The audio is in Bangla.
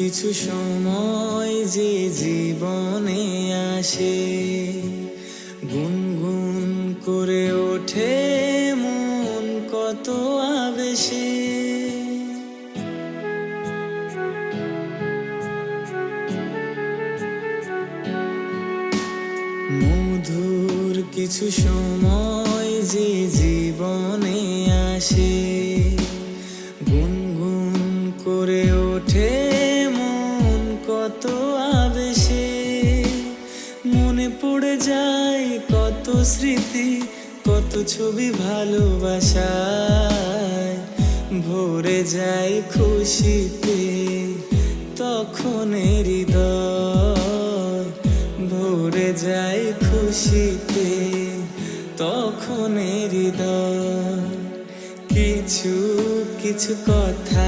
কিছু সময় যে জীবনে আসে, গুনগুন করে ওঠে মন কত আবেশে। মধুর কিছু সময় যে জীবনে আসে, গুনগুন করে ওঠে মন কত আবেশে। মনে পড়ে যায় কত স্মৃতি, কত ছবি ভালোবাসায়, ভরে যায় খুশিতে তখন হৃদয়, ভরে যায় খুশিতে তখন হৃদয়। কিছু কিছু কথা